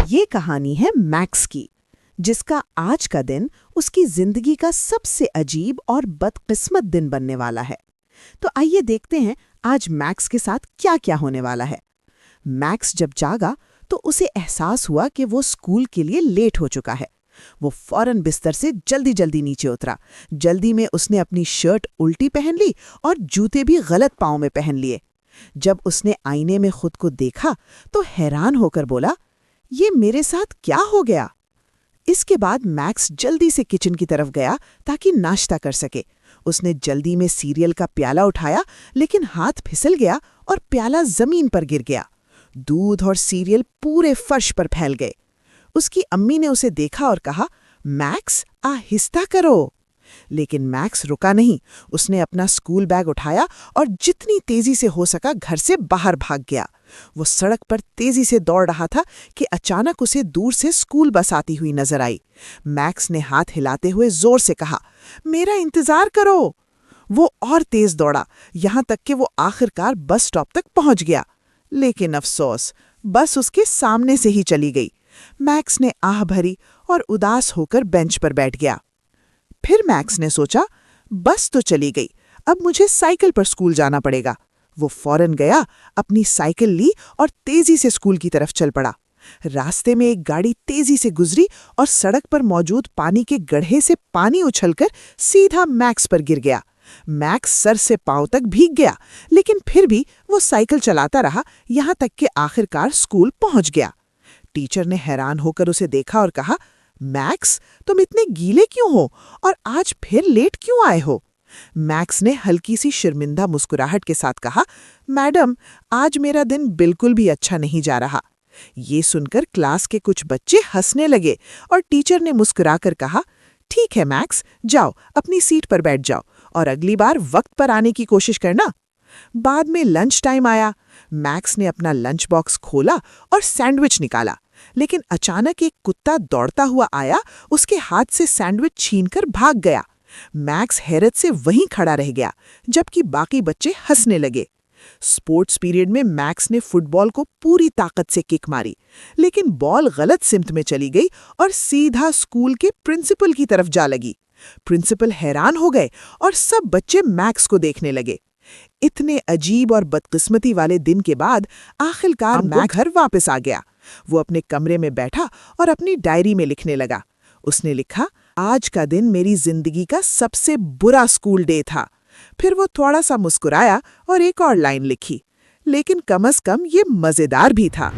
ये कहानी है मैक्स की, जिसका आज का दिन उसकी जिंदगी का सबसे अजीब और बदकिस्मत दिन बनने वाला है। तो आइए देखते हैं आज मैक्स के साथ क्या क्या होने वाला है। मैक्स जब जागा तो उसे एहसास हुआ कि वो स्कूल के लिए लेट हो चुका है। वो फौरन बिस्तर से जल्दी जल्दी नीचे उतरा। जल्दी में उसने अपनी शर्ट उल्टी पहन ली और जूते भी गलत पाँव में पहन लिए। जब उसने आईने में खुद को देखा तो हैरान होकर बोला, ये मेरे साथ क्या हो गया? इसके बाद मैक्स जल्दी से किचन की तरफ गया ताकि नाश्ता कर सके। उसने जल्दी में सीरियल का प्याला उठाया, लेकिन हाथ फिसल गया और प्याला जमीन पर गिर गया। दूध और सीरियल पूरे फर्श पर फैल गए। उसकी अम्मी ने उसे देखा और कहा, मैक्स, आहिस्ता करो। लेकिन मैक्स रुका नहीं। उसने अपना स्कूल बैग उठाया और जितनी तेजी से हो सका घर से बाहर भाग गया। वो सड़क पर तेजी से दौड़ रहा था कि अचानक उसे दूर से स्कूल बस आती हुई नजर आई। मैक्स ने हाथ हिलाते हुए जोर से कहा, मेरा इंतजार करो। वो और तेज दौड़ा, यहां तक कि वो आखिरकार बस स्टॉप तक पहुंच गया। लेकिन अफसोस, बस उसके सामने से ही चली गई। मैक्स ने आह भरी और उदास होकर बेंच पर बैठ गया। फिर मैक्स ने सोचा, बस तो चली गई, अब मुझे साइकिल पर स्कूल जाना पड़ेगा। वो फौरन गया, अपनी साइकिल ली और तेजी से स्कूल की तरफ चल पड़ा। रास्ते में एक गाड़ी तेजी से गुजरी और सड़क पर मौजूद पानी के गड्ढे से पानी उछलकर सीधा मैक्स पर गिर गया। मैक्स सर से पांव तक भीग गया, लेकिन फिर भी वो साइकिल चलाता रहा, यहां तक कि आखिरकार स्कूल पहुंच गया। टीचर ने हैरान होकर उसे देखा और कहा, मैक्स, तुम इतने गीले क्यों हो और आज फिर लेट क्यों आए हो? मैक्स ने हल्की सी शर्मिंदा मुस्कुराहट के साथ कहा, मैडम, आज मेरा दिन बिल्कुल भी अच्छा नहीं जा रहा। ये सुनकर क्लास के कुछ बच्चे हंसने लगे और टीचर ने मुस्कुराकर कहा, ठीक है मैक्स, जाओ अपनी सीट पर बैठ जाओ और अगली बार वक्त पर आने की कोशिश करना। बाद में लंच टाइम आया। मैक्स ने अपना लंच बॉक्स खोला और सैंडविच निकाला, लेकिन अचानक एक कुत्ता दौड़ता हुआ आया, उसके हाथ से सैंडविच छीनकर भाग गया। मैक्स हैरत से वहीं खड़ा रह गया, जबकि बाकी बच्चे हंसने लगे। स्पोर्ट्स पीरियड में मैक्स ने फुटबॉल को पूरी ताकत से किक मारी, लेकिन बॉल गलत सिमत में चली गई और सीधा स्कूल के प्रिंसिपल की तरफ जा लगी। प्रिंसिपल हैरान हो गए और सब बच्चे मैक्स को देखने लगे। इतने अजीब और बदकिस्मती वाले दिन के बाद आखिरकार मैक्स घर वापस आ गया। वो अपने कमरे में बैठा और अपनी डायरी में लिखने लगा। उसने लिखा, आज का दिन मेरी जिंदगी का सबसे बुरा स्कूल डे था। फिर वो थोड़ा सा मुस्कुराया और एक और लाइन लिखी, लेकिन कम से कम ये मजेदार भी था।